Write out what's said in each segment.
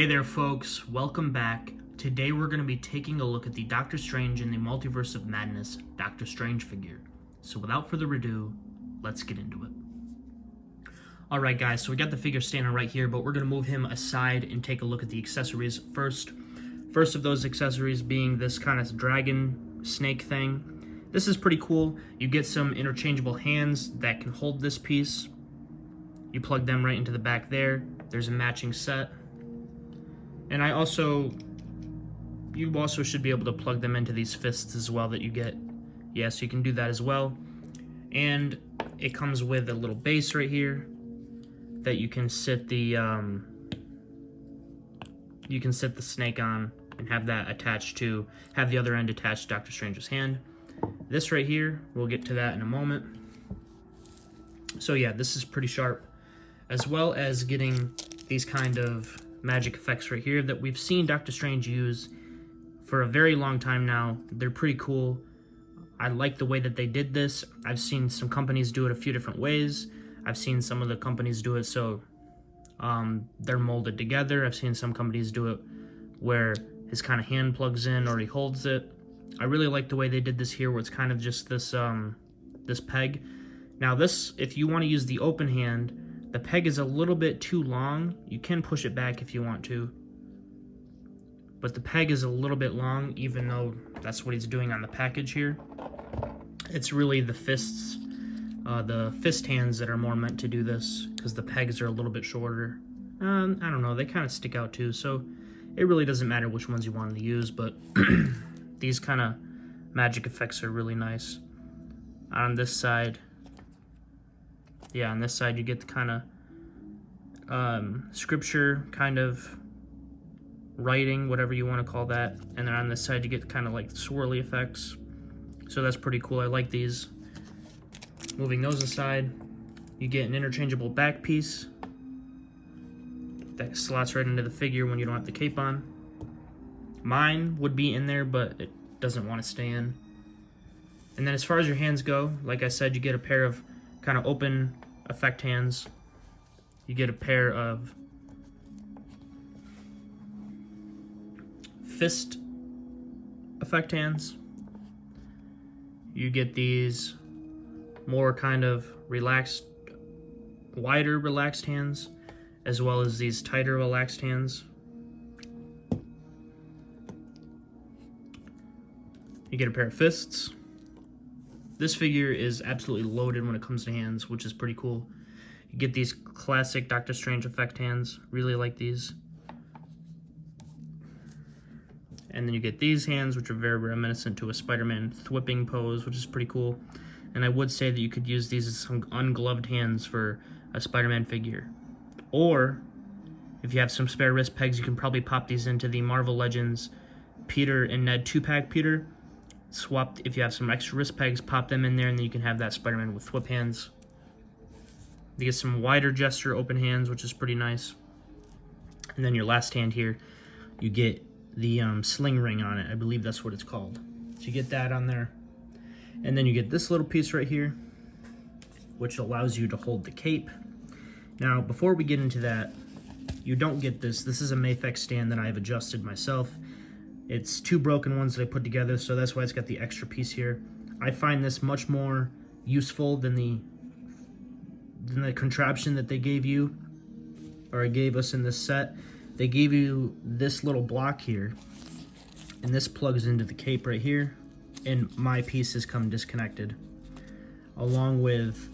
Hey there folks, welcome back. Today we're going to be taking a look at the Doctor Strange in the Multiverse of Madness Doctor Strange figure. So without further ado, let's get into it. Alright guys, so we got the figure standing right here, but we're going to move him aside and take a look at the accessories first. First of those accessories being this kind of dragon snake thing. This is pretty cool. You get some interchangeable hands that can hold this piece. You plug them right into the back there. There's a matching set. And you also should be able to plug them into these fists as well that you get. Yeah, so you can do that as well. And it comes with a little base right here that you can sit the snake on and have that attached to, have the other end attached to Doctor Strange's hand. This right here, we'll get to that in a moment. So yeah, this is pretty sharp. As well as getting these kind of magic effects right here that we've seen Doctor Strange use for a very long time now. They're pretty cool. I like the way that they did this. I've seen some companies do it a few different ways. I've seen some of the companies do it so they're molded together. I've seen some companies do it where his kind of hand plugs in or he holds it. I really like the way they did this here where it's kind of just this this peg. Now this, if you want to use the open hand, the peg is a little bit too long. You can push it back if you want to. But the peg is a little bit long, even though that's what he's doing on the package here. It's really the fists, the fist hands that are more meant to do this, because the pegs are a little bit shorter. I don't know, they kind of stick out too, so it really doesn't matter which ones you wanted to use, but these kind of magic effects are really nice. On this side, yeah, on this side you get the kind of scripture kind of writing, whatever you want to call that. And then on this side you get kind of like the swirly effects. So that's pretty cool. I like these. Moving those aside, you get an interchangeable back piece that slots right into the figure when you don't have the cape on. Mine would be in there, but it doesn't want to stay in. And then as far as your hands go, like I said, you get a pair of kind of open effect hands. You get a pair of fist effect hands. You get these more kind of relaxed, wider relaxed hands, as well as these tighter relaxed hands. You get a pair of fists. This figure is absolutely loaded when it comes to hands, which is pretty cool. You get these classic Doctor Strange effect hands. Really like these. And then you get these hands, which are very reminiscent to a Spider-Man thwipping pose, which is pretty cool. And I would say that you could use these as some ungloved hands for a Spider-Man figure. Or, if you have some spare wrist pegs, you can probably pop these into the Marvel Legends Peter and Ned 2-pack Peter. Swap, if you have some extra wrist pegs, pop them in there, and then you can have that Spider-Man with thwip hands. You get some wider gesture open hands, which is pretty nice. And then your last hand here, you get the sling ring on it. I believe that's what it's called. So you get that on there. And then you get this little piece right here, which allows you to hold the cape. Now, before we get into that, you don't get this. This is a Mafex stand that I've adjusted myself. It's two broken ones that I put together, so that's why it's got the extra piece here. I find this much more useful than the contraption that they gave you, or gave us in this set. They gave you this little block here, and this plugs into the cape right here, and my pieces come disconnected, along with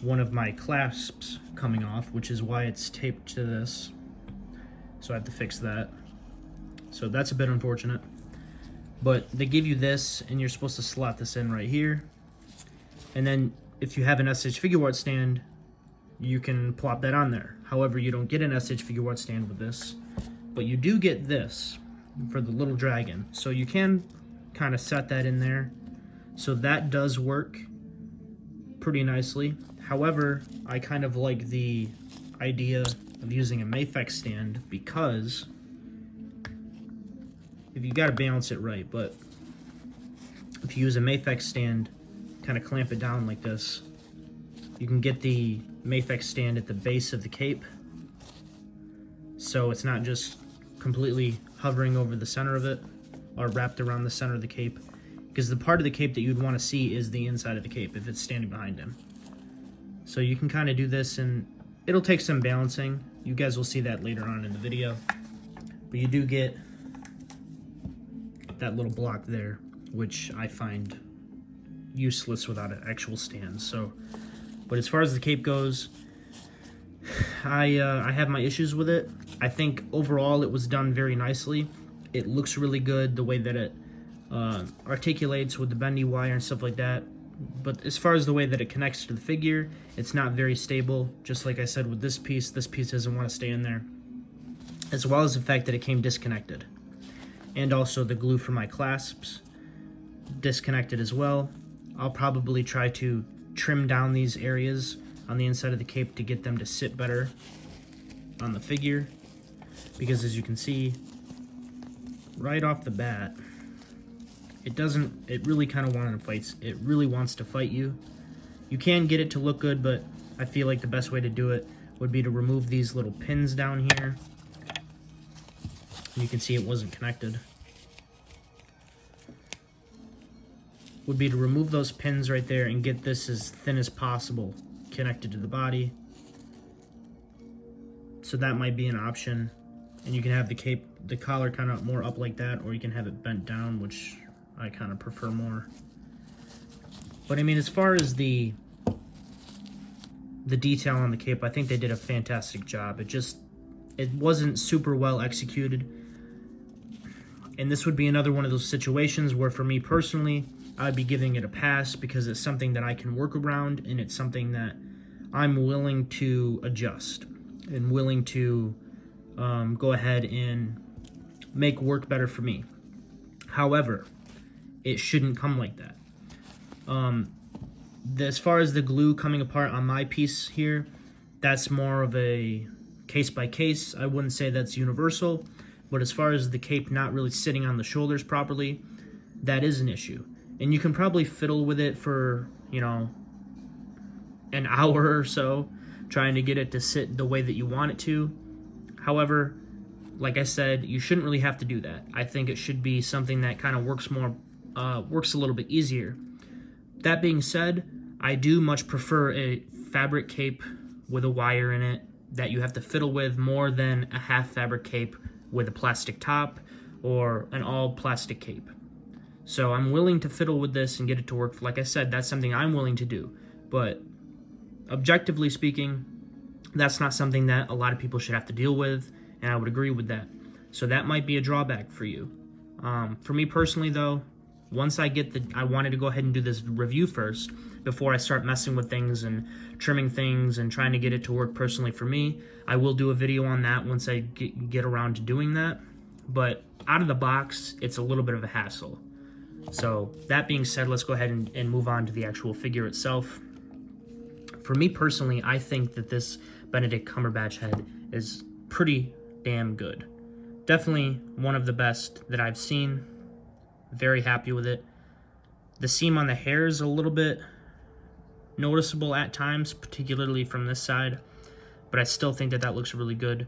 one of my clasps coming off, which is why it's taped to this. So I have to fix that. So that's a bit unfortunate. But they give you this, and you're supposed to slot this in right here. And then if you have an SH Figuarts stand, you can plop that on there. However, you don't get an SH Figuarts stand with this. But you do get this for the little dragon. So you can kind of set that in there. So that does work pretty nicely. However, I kind of like the idea of using a Mafex stand because if you got to balance it right, but if you use a Mafex stand, kind of clamp it down like this, you can get the Mafex stand at the base of the cape, so it's not just completely hovering over the center of it or wrapped around the center of the cape, because the part of the cape that you'd want to see is the inside of the cape if it's standing behind him. So you can kind of do this, and it'll take some balancing. You guys will see that later on in the video. But you do get that little block there, which I find useless without an actual stand. So, but as far as the cape goes, I have my issues with it. I think overall it was done very nicely. It looks really good, the way that it articulates with the bendy wire and stuff like that. But as far as the way that it connects to the figure, it's not very stable. Just like I said with this piece doesn't want to stay in there. As well as the fact that it came disconnected. And also the glue for my clasps, disconnected as well. I'll probably try to trim down these areas on the inside of the cape to get them to sit better on the figure, because as you can see right off the bat, it really kind of wants to fight you. You can get it to look good, but I feel like the best way to do it would be to remove these little pins down here. You can see it wasn't connected. Would be to remove those pins right there and get this as thin as possible connected to the body. So that might be an option. And you can have the collar kind of more up like that, or you can have it bent down, which I kind of prefer more. But I mean, as far as the detail on the cape, I think they did a fantastic job. It wasn't super well executed. And this would be another one of those situations where, for me personally, I'd be giving it a pass, because it's something that I can work around, and it's something that I'm willing to adjust and willing to go ahead and make work better for me. However, it shouldn't come like that. As far as the glue coming apart on my piece here, that's more of a case by case. I wouldn't say that's universal, but as far as the cape not really sitting on the shoulders properly, that is an issue. And you can probably fiddle with it for, an hour or so, trying to get it to sit the way that you want it to. However, like I said, you shouldn't really have to do that. I think it should be something that kind of works a little bit easier. That being said, I do much prefer a fabric cape with a wire in it that you have to fiddle with, more than a half fabric cape with a plastic top or an all plastic cape. So I'm willing to fiddle with this and get it to work. Like I said, that's something I'm willing to do. But objectively speaking, that's not something that a lot of people should have to deal with, and I would agree with that. So that might be a drawback for you. For me personally, though, once I wanted to go ahead and do this review first before I start messing with things and trimming things and trying to get it to work personally for me. I will do a video on that once I get around to doing that. But out of the box, it's a little bit of a hassle. So that being said, let's go ahead and move on to the actual figure itself. For me personally, I think that this Benedict Cumberbatch head is pretty damn good. Definitely one of the best that I've seen. Very happy with it. The seam on the hair is a little bit noticeable at times, particularly from this side, but I still think that looks really good.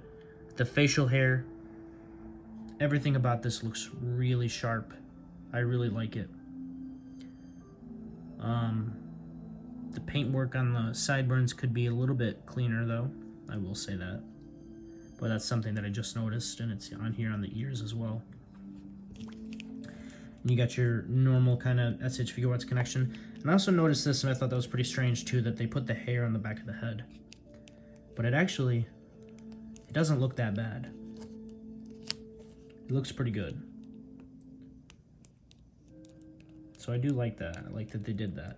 The facial hair, everything about this looks really sharp. I really like it. The paintwork on the sideburns could be a little bit cleaner, though. I will say that. But that's something that I just noticed, and it's on here on the ears as well. And you got your normal kind of SH Figuarts connection. And I also noticed this, and I thought that was pretty strange too, that they put the hair on the back of the head. But it doesn't look that bad. It looks pretty good. So I do like that. I like that they did that.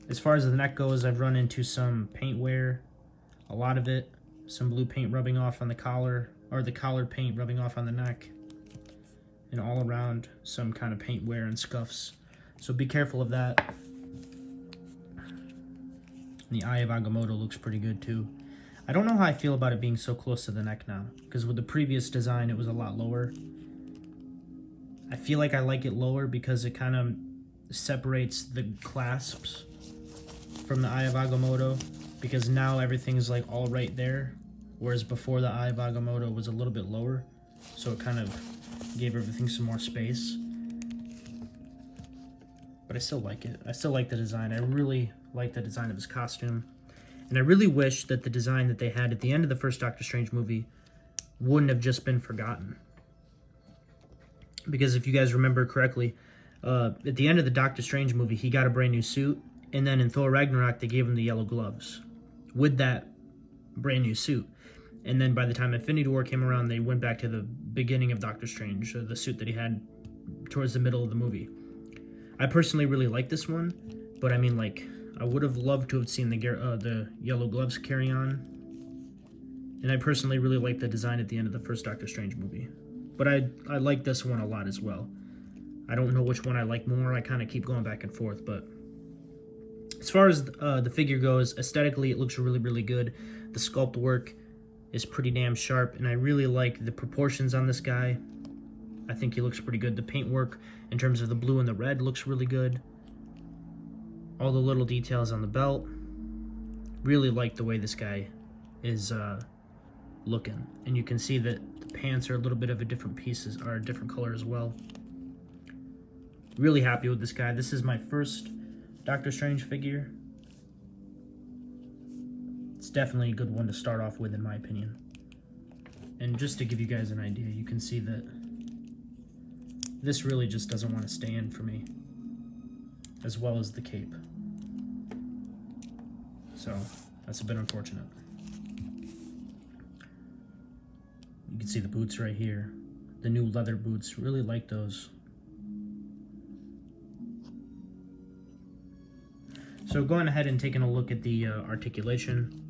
As far as the neck goes, I've run into some paint wear. A lot of it. Some blue paint rubbing off on the collar, or the collared paint rubbing off on the neck. And all around, some kind of paint wear and scuffs. So be careful of that. The Eye of Agamotto looks pretty good too. I don't know how I feel about it being so close to the neck now, because with the previous design it was a lot lower. I feel like I like it lower because it kind of separates the clasps from the Eye of Agamotto, because now everything's like all right there. whereas before the Eye of Agamotto was a little bit lower, so it kind of gave everything some more space. But I still like it. I still like the design. I really like the design of his costume. And I really wish that the design that they had at the end of the first Doctor Strange movie wouldn't have just been forgotten. Because if you guys remember correctly, at the end of the Doctor Strange movie, he got a brand new suit. And then in Thor Ragnarok, they gave him the yellow gloves with that brand new suit. And then by the time Infinity War came around, they went back to the beginning of Doctor Strange, the suit that he had towards the middle of the movie. I personally really like this one, but I mean, like, I would have loved to have seen the yellow gloves carry on. And I personally really like the design at the end of the first Doctor Strange movie. But I like this one a lot as well. I don't know which one I like more. I kind of keep going back and forth, but as far as the figure goes, aesthetically, it looks really, really good. The sculpt work is pretty damn sharp, and I really like the proportions on this guy. I think he looks pretty good. The paint work in terms of the blue and the red looks really good. All the little details on the belt. Really like the way this guy is looking. And you can see that the pants are a little bit of a different color as well. Really happy with this guy. This is my first Doctor Strange figure. It's definitely a good one to start off with, in my opinion. And just to give you guys an idea, you can see that this really just doesn't want to stay in for me, as well as the cape. So that's a bit unfortunate. You can see the boots right here. The new leather boots, really like those. So going ahead and taking a look at the articulation.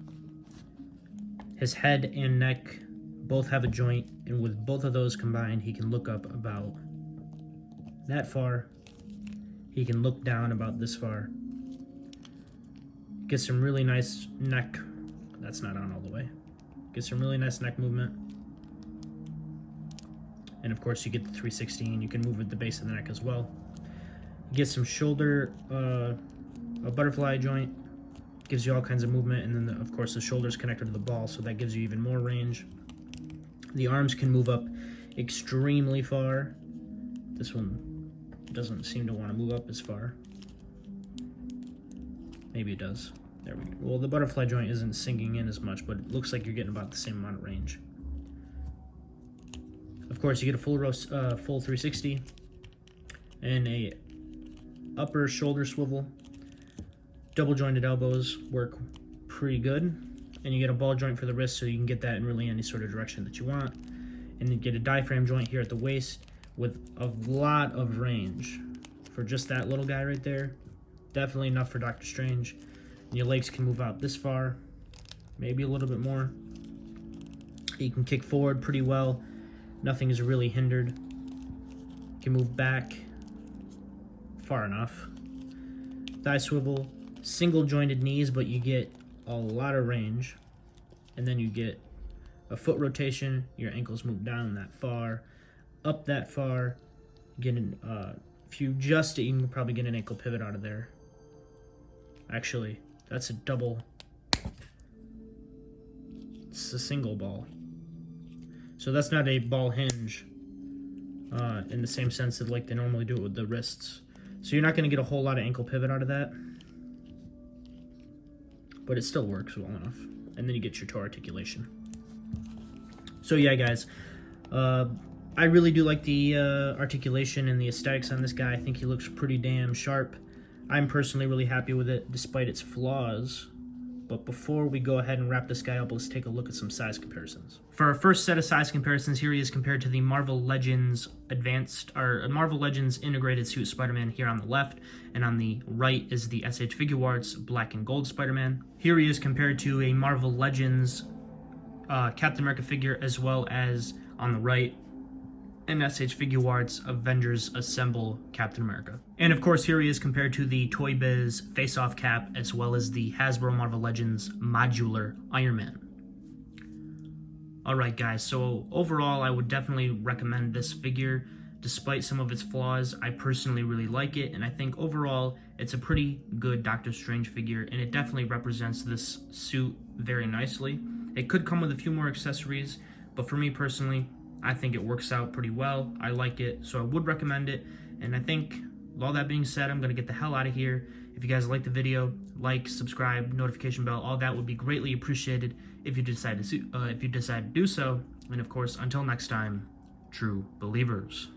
His head and neck both have a joint, and with both of those combined, he can look up about that far. He can look down about this far. Get some really nice neck. That's not on all the way. Get some really nice neck movement. And of course you get the 360, and you can move at the base of the neck as well. Get some shoulder, a butterfly joint. Gives you all kinds of movement, and then of course the shoulder's connected to the ball, so that gives you even more range. The arms can move up extremely far. This one doesn't seem to want to move up as far. Maybe it does. There we go. Well, the butterfly joint isn't sinking in as much, but it looks like you're getting about the same amount of range. Of course, you get a full 360 and a upper shoulder swivel. Double jointed elbows work pretty good, and you get a ball joint for the wrist, so you can get that in really any sort of direction that you want. And you get a diaphragm joint here at the waist with a lot of range for just that little guy right there. Definitely enough for Doctor Strange. And your legs can move out this far, maybe a little bit more. You can kick forward pretty well. Nothing is really hindered. You can move back far enough. Thigh swivel. Single jointed knees, but you get a lot of range. And then you get a foot rotation. Your ankles move down that far, up that far. If you adjust it, you can probably get an ankle pivot out of there. Actually, that's a double. It's a single ball. So that's not a ball hinge in the same sense that like they normally do it with the wrists. So you're not going to get a whole lot of ankle pivot out of that. But it still works well enough. And then you get your toe articulation. So yeah, guys, I really do like the articulation and the aesthetics on this guy. I think he looks pretty damn sharp. I'm personally really happy with it, despite its flaws. But before we go ahead and wrap this guy up, let's take a look at some size comparisons. For our first set of size comparisons, here he is compared to the Marvel Legends Marvel Legends integrated suit Spider-Man here on the left, and on the right is the SH Figuarts black and gold Spider-Man. Here he is compared to a Marvel Legends Captain America figure, as well as on the right, an SH Figuarts Avengers Assemble Captain America. And of course, here he is compared to the Toy Biz Face-Off Cap, as well as the Hasbro Marvel Legends Modular Iron Man. Alright guys, so overall I would definitely recommend this figure. Despite some of its flaws, I personally really like it, and I think overall It's a pretty good Doctor Strange figure, and it definitely represents this suit very nicely. It could come with a few more accessories, but for me personally, I think it works out pretty well. I like it, so I would recommend it. And I think, with all that being said, I'm going to get the hell out of here. If you guys like the video, like, subscribe, notification bell, all that would be greatly appreciated if you decide to do so. And of course, until next time, true believers.